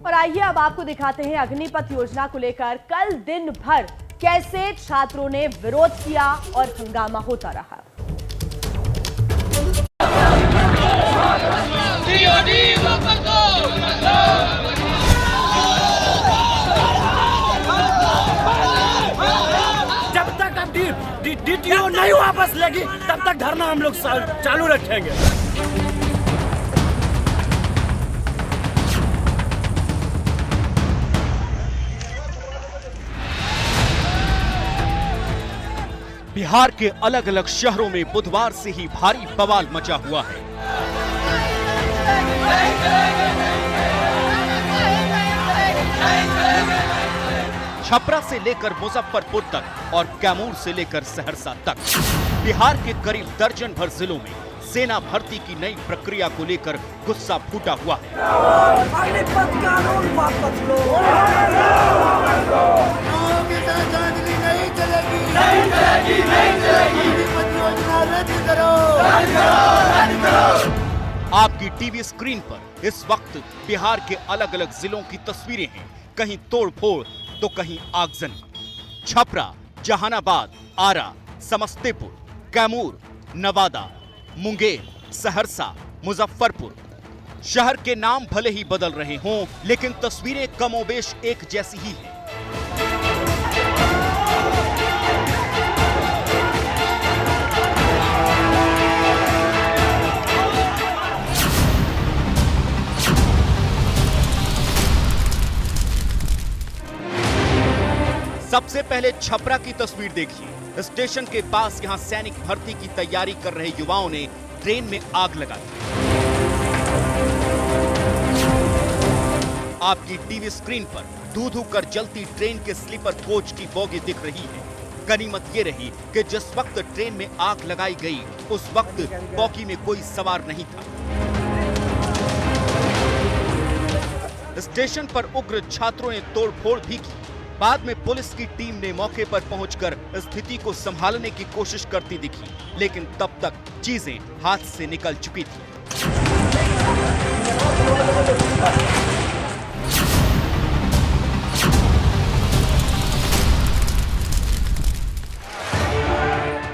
और आइए अब आपको दिखाते हैं अग्निपथ योजना को लेकर कल दिन भर कैसे छात्रों ने विरोध किया और हंगामा होता रहा। जब तक अब डीटीओ नहीं वापस लेगी तब तक धरना हम लोग चालू रखेंगे। बिहार के अलग अलग शहरों में बुधवार से ही भारी बवाल मचा हुआ है। छपरा से लेकर मुजफ्फरपुर तक और कैमूर से लेकर सहरसा तक बिहार के करीब दर्जन भर जिलों में सेना भर्ती की नई प्रक्रिया को लेकर गुस्सा फूटा हुआ है। आपकी टीवी स्क्रीन पर इस वक्त बिहार के अलग अलग जिलों की तस्वीरें हैं। कहीं तोड़फोड़ तो कहीं आगजनी। छपरा, जहानाबाद, आरा, समस्तीपुर, कैमूर, नवादा, मुंगेर, सहरसा, मुजफ्फरपुर। शहर के नाम भले ही बदल रहे हों, लेकिन तस्वीरें कमोबेश एक जैसी ही हैं। सबसे पहले छपरा की तस्वीर देखिए। स्टेशन के पास यहां सैनिक भर्ती की तैयारी कर रहे युवाओं ने ट्रेन में आग लगा दी। आपकी टीवी स्क्रीन पर धू-धू कर जलती ट्रेन के स्लीपर कोच की बोगी दिख रही है। गनीमत ये रही कि जिस वक्त ट्रेन में आग लगाई गई उस वक्त बोगी में कोई सवार नहीं था। स्टेशन पर उग्र छात्रों ने तोड़फोड़ भी की। बाद में पुलिस की टीम ने मौके पर पहुंचकर स्थिति को संभालने की कोशिश करती दिखी, लेकिन तब तक चीजें हाथ से निकल चुकी थी।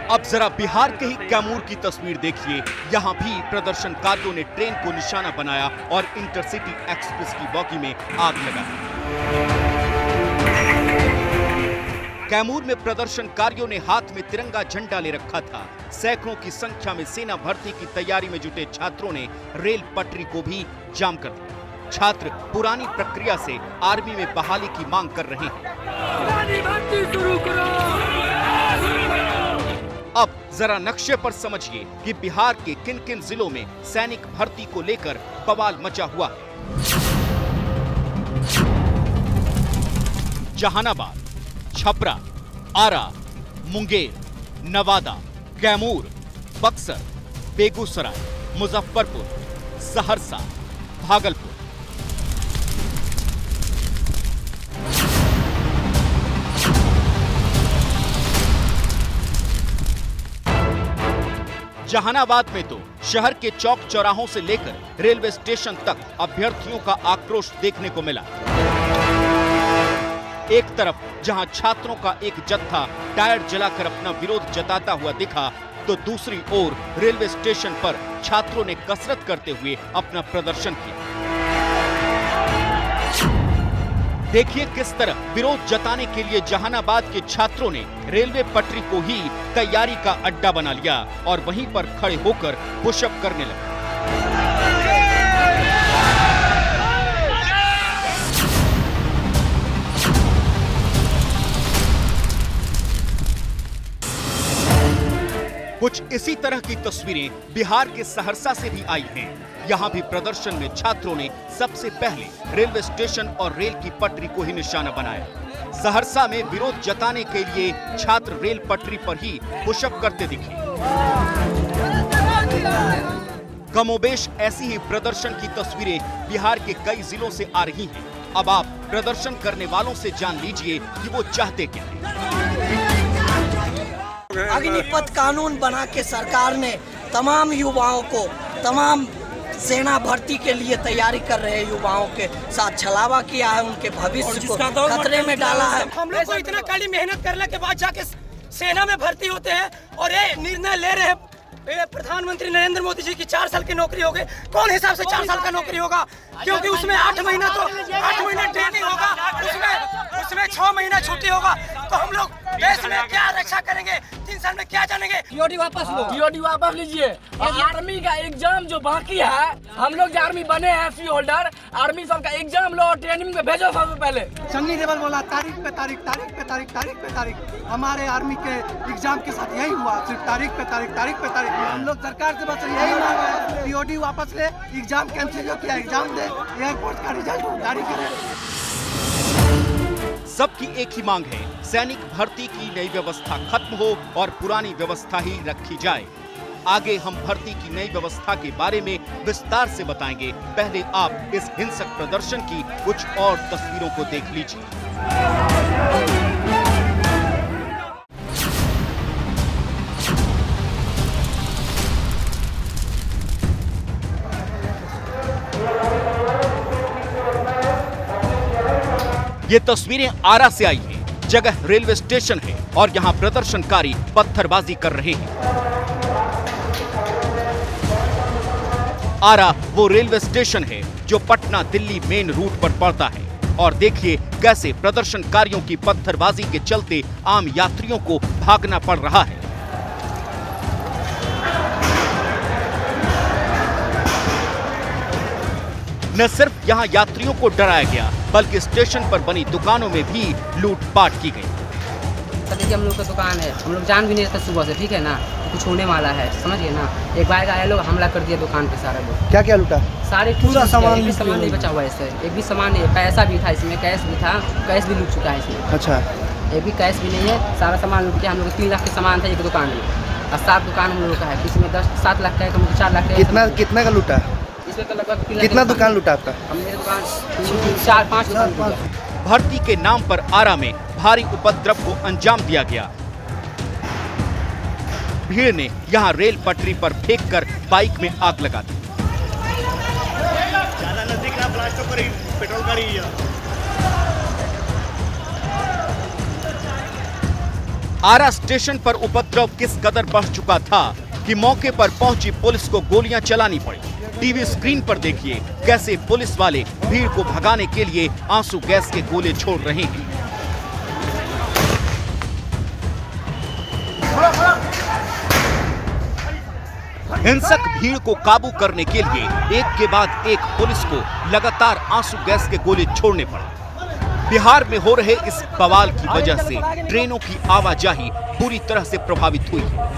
अब जरा बिहार के ही कैमूर की तस्वीर देखिए। यहां भी प्रदर्शनकारियों ने ट्रेन को निशाना बनाया और इंटरसिटी एक्सप्रेस की बोगी में आग लगा दी। कैमूर में प्रदर्शनकारियों ने हाथ में तिरंगा झंडा ले रखा था। सैकड़ों की संख्या में सेना भर्ती की तैयारी में जुटे छात्रों ने रेल पटरी को भी जाम कर दिया। छात्र पुरानी प्रक्रिया से आर्मी में बहाली की मांग कर रहे हैं। अब जरा नक्शे पर समझिए कि बिहार के किन किन जिलों में सैनिक भर्ती को लेकर बवाल मचा हुआ है। जहानाबाद, छपरा, आरा, मुंगेर, नवादा, कैमूर, बक्सर, बेगूसराय, मुजफ्फरपुर, सहरसा, भागलपुर। जहानाबाद में तो शहर के चौक चौराहों से लेकर रेलवे स्टेशन तक अभ्यर्थियों का आक्रोश देखने को मिला। एक तरफ जहां छात्रों का एक जत्था टायर जलाकर अपना विरोध जताता हुआ दिखा, तो दूसरी ओर रेलवे स्टेशन पर छात्रों ने कसरत करते हुए अपना प्रदर्शन किया। देखिए किस तरह विरोध जताने के लिए जहानाबाद के छात्रों ने रेलवे पटरी को ही तैयारी का अड्डा बना लिया और वहीं पर खड़े होकर पुशअप करने लगे। कुछ इसी तरह की तस्वीरें बिहार के सहरसा से भी आई हैं। यहाँ भी प्रदर्शन में छात्रों ने सबसे पहले रेलवे स्टेशन और रेल की पटरी को ही निशाना बनाया। सहरसा में विरोध जताने के लिए छात्र रेल पटरी पर ही पुशअप करते दिखे। कमोबेश ऐसी ही प्रदर्शन की तस्वीरें बिहार के कई जिलों से आ रही हैं। अब आप प्रदर्शन करने वालों से जान लीजिए कि वो चाहते क्या हैं। अग्निपथ कानून बना के सरकार ने तमाम युवाओं को, तमाम सेना भर्ती के लिए तैयारी कर रहे युवाओं के साथ छलावा किया है, उनके भविष्य को खतरे में डाला है। हम लोग को इतना कड़ी मेहनत करने के बाद जाके सेना में भर्ती होते हैं और ये निर्णय ले रहे हैं प्रधानमंत्री नरेंद्र मोदी जी की 4 साल की नौकरी हो गई। कौन हिसाब से 4 साल का नौकरी होगा? क्योंकि उसमें 8 महीना ट्रेनिंग होगा, उसमें 6 महीना छुट्टी होगा। तो हम लोग देश में क्या रक्षा करेंगे? 3 साल में क्या जानेंगे? टीओडी वापस लो, टीओडी वापस लीजिए। आर्मी का एग्जाम जो बाकी है, हम लोग जो आर्मी बने हैं एफसी होल्डर, आर्मी सब का एग्जाम लो और ट्रेनिंग में भेजो सबसे पहले। संघी लेवल बोला तारीख पे तारीख हमारे आर्मी के एग्जाम के साथ यही हुआ, सिर्फ तारीख पे तारीख। हम लोग सरकार से बस यही मांग रहे हैं, टीओडी वापस ले, एग्जाम कैंसिल हो किया, एग्जाम दे, एयरपोर्ट का रिजल्ट जारी करे। सबकी एक ही मांग है, सैनिक भर्ती की नई व्यवस्था खत्म हो और पुरानी व्यवस्था ही रखी जाए। आगे हम भर्ती की नई व्यवस्था के बारे में विस्तार से बताएंगे। पहले आप इस हिंसक प्रदर्शन की कुछ और तस्वीरों को देख लीजिए। ये तस्वीरें आरा से आई हैं। जगह रेलवे स्टेशन है और यहाँ प्रदर्शनकारी पत्थरबाजी कर रहे हैं। आरा वो रेलवे स्टेशन है जो पटना दिल्ली मेन रूट पर पड़ता है और देखिए कैसे प्रदर्शनकारियों की पत्थरबाजी के चलते आम यात्रियों को भागना पड़ रहा है। न सिर्फ यहाँ यात्रियों को डराया गया बल्कि स्टेशन पर बनी दुकानों में भी लूटपाट की गई। देखिए हम लोग का दुकान है, हम लोग जान भी नहीं रहते सुबह से, ठीक है ना, कुछ होने वाला है, समझिए ना। एक बाइक आए लोग हमला कर दिया दुकान पे, सारे लोग। क्या क्या लूटा? सारे पूरा सामान, एक भी सामान नहीं बचा हुआ है इससे, एक भी सामान नहीं है। पैसा भी था इसमें, कैश भी था, कैश भी लूट चुका है इसमें। अच्छा, एक भी कैश भी नहीं है, सारा सामान लूट के हम लोग 3 लाख के सामान था एक दुकान में और 7 दुकान हम लोग का है, किसी में 7 लाख का है, 4 लाख का। कितना का लूटा? इसमें तो लगभग कितना दुकान लूटा आपका? मेरे दुकान 4-5 दुकान। भर्ती के नाम पर आरा में भारी उपद्रव को अंजाम दिया गया। भीड़ ने यहां रेल पटरी पर फेंककर बाइक में आग लगा दी। ज्यादा नजदीक ना ब्लास्ट करी, पेट्रोल गाड़ी है। आरा स्टेशन पर उपद्रव किस कदर बढ़ चुका था कि मौके पर पहुंची पुलिस को गोलियां चलानी पड़ी। टीवी स्क्रीन पर देखिए कैसे पुलिस वाले भीड़ को भगाने के लिए आंसू गैस के गोले छोड़ रहे हैं। हिंसक भीड़ को काबू करने के लिए एक के बाद एक पुलिस को लगातार आंसू गैस के गोले छोड़ने पड़े। बिहार में हो रहे इस बवाल की वजह से ट्रेनों की आवाजाही पूरी तरह से प्रभावित हुई है।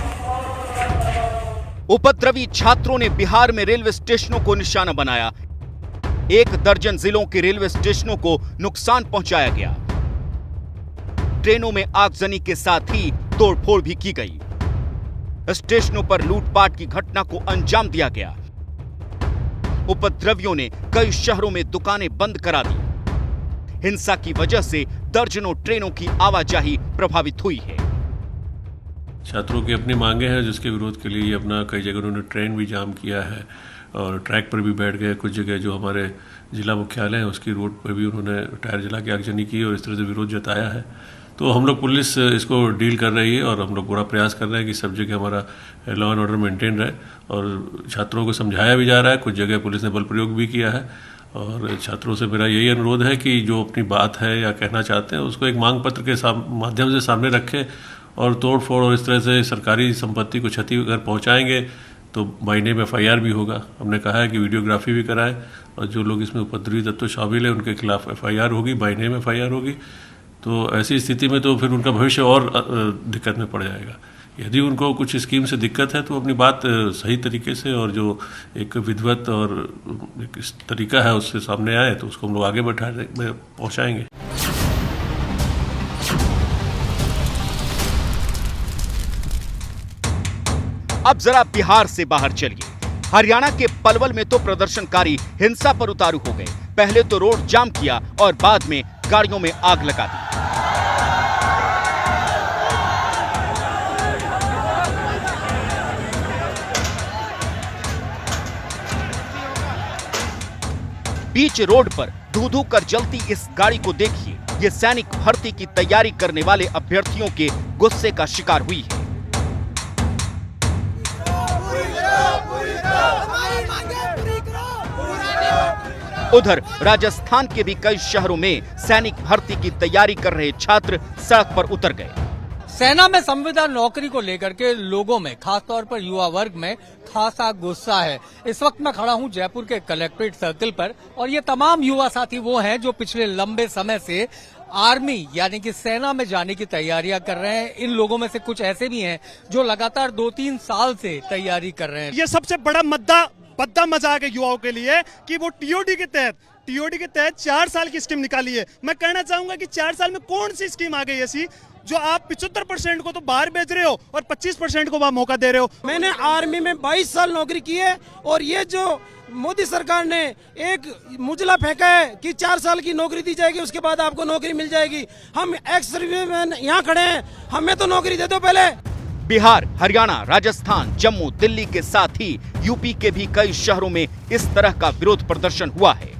उपद्रवी छात्रों ने बिहार में रेलवे स्टेशनों को निशाना बनाया। 1 दर्जन जिलों के रेलवे स्टेशनों को नुकसान पहुंचाया गया। ट्रेनों में आगजनी के साथ ही तोड़फोड़ भी की गई। स्टेशनों पर लूटपाट की घटना को अंजाम दिया गया। उपद्रवियों ने कई शहरों में दुकानें बंद करा दी। हिंसा की वजह से दर्जनों ट्रेनों की आवाजाही प्रभावित हुई है। छात्रों की अपनी मांगे हैं जिसके विरोध के लिए अपना कई जगह उन्होंने ट्रेन भी जाम किया है और ट्रैक पर भी बैठ गए। कुछ जगह जो हमारे जिला मुख्यालय है उसकी रोड पर भी उन्होंने टायर जला के आगजनी की और इस तरह से विरोध जताया है। तो हम लोग पुलिस इसको डील कर रही है और हम लोग पूरा प्रयास कर रहे हैं कि सब जगह हमारा लॉ एंड ऑर्डर मेंटेन रहे और छात्रों को समझाया भी जा रहा है। कुछ जगह पुलिस ने बल प्रयोग भी किया है और छात्रों से मेरा यही अनुरोध है कि जो अपनी बात है या कहना चाहते हैं उसको एक मांग पत्र के माध्यम से सामने रखें और तोड़ फोड़ और इस तरह से सरकारी संपत्ति को क्षति अगर पहुंचाएंगे तो बाय नेम FIR भी होगा। हमने कहा है कि वीडियोग्राफी भी कराएं और जो लोग इसमें उपद्रवी तत्व शामिल है उनके खिलाफ FIR होगी, बाय नेम FIR होगी। तो ऐसी स्थिति में तो फिर उनका भविष्य और दिक्कत में पड़ जाएगा। यदि उनको कुछ स्कीम से दिक्कत है तो अपनी बात सही तरीके से और जो एक विधिवत और एक तरीका है उससे सामने आए तो उसको हम लोग आगे पहुँचाएंगे। अब जरा बिहार से बाहर चलिए। हरियाणा के पलवल में तो प्रदर्शनकारी हिंसा पर उतारू हो गए। पहले तो रोड जाम किया और बाद में गाड़ियों में आग लगा दी। बीच रोड पर धू धू कर जलती इस गाड़ी को देखिए। ये सैनिक भर्ती की तैयारी करने वाले अभ्यर्थियों के गुस्से का शिकार हुई है। उधर राजस्थान के भी कई शहरों में सैनिक भर्ती की तैयारी कर रहे छात्र सड़क पर उतर गए। सेना में संविदा नौकरी को लेकर के लोगों में, खासतौर पर युवा वर्ग में खासा गुस्सा है। इस वक्त मैं खड़ा हूं जयपुर के कलेक्ट्रेट सर्किल पर और ये तमाम युवा साथी वो हैं जो पिछले लंबे समय से आर्मी यानी कि सेना में जाने की तैयारियां कर रहे हैं। इन लोगों में से कुछ ऐसे भी हैं जो लगातार 2-3 साल से तैयारी कर रहे हैं। ये सबसे बड़ा बद्दा मजाक है युवाओं के लिए कि वो टीओडी के तहत 4 साल की स्कीम निकाली है। मैं कहना चाहूंगा कि 4 साल में कौन सी स्कीम आ गई ऐसी जो आप 75% को तो बाहर भेज रहे हो और 25% को वहां मौका दे रहे हो। मैंने आर्मी में 22 साल नौकरी की है और ये जो मोदी सरकार ने एक मुजला फेंका है कि 4 साल की नौकरी दी जाएगी, उसके बाद आपको नौकरी मिल जाएगी। हम एक्स सर्विसमैन यहाँ खड़े हैं, हमें तो नौकरी दे दो पहले। बिहार, हरियाणा, राजस्थान, जम्मू, दिल्ली के साथ ही यूपी के भी कई शहरों में इस तरह का विरोध प्रदर्शन हुआ है।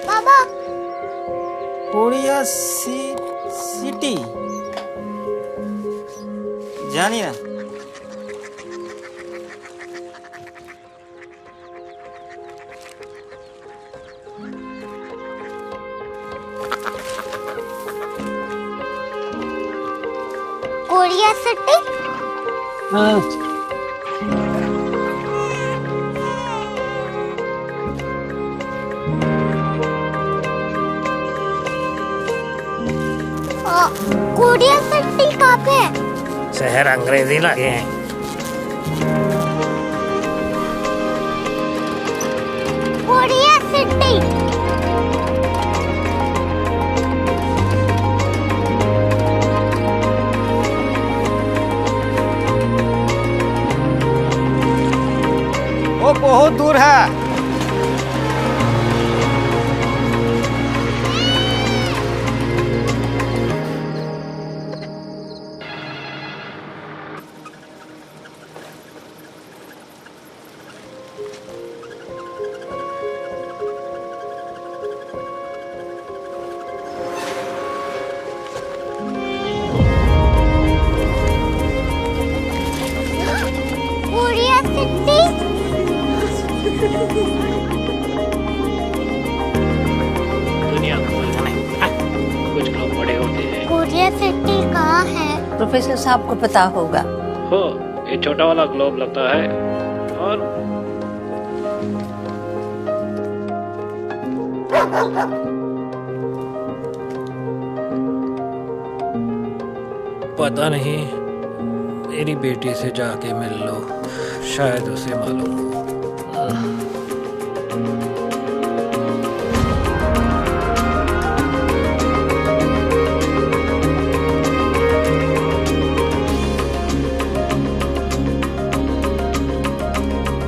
बाबा कोरिया सिटी जानिए ना। कोरिया सिटी कोरिया सिटी कहाँ पे है? शहर अंग्रेजी लगे हैं। कोरिया सिटी वो बहुत दूर है। दुनिया कुछ लोग बड़े होते हैं। कोरिया सिटी कहाँ है? प्रोफेसर साहब को पता होगा। हो, ये छोटा वाला ग्लोब लगता है और पता नहीं, मेरी बेटी से जाके मिल लो, शायद उसे मालूम हो।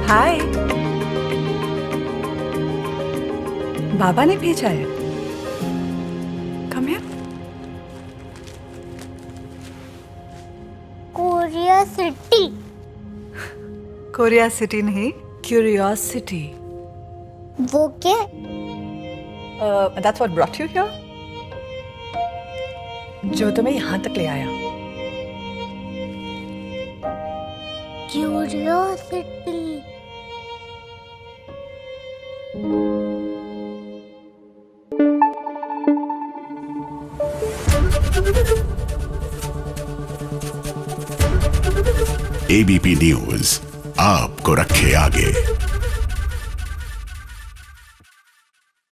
हाय, बाबा ने भेजा है। Come here. Korea city. Korea city नहीं, क्यूरियोसिटी। वो क्या? That's what brought you here? जो तुम्हें यहाँ तक ले आया। क्यूरियोसिटी। ABP न्यूज आपको रखे आगे।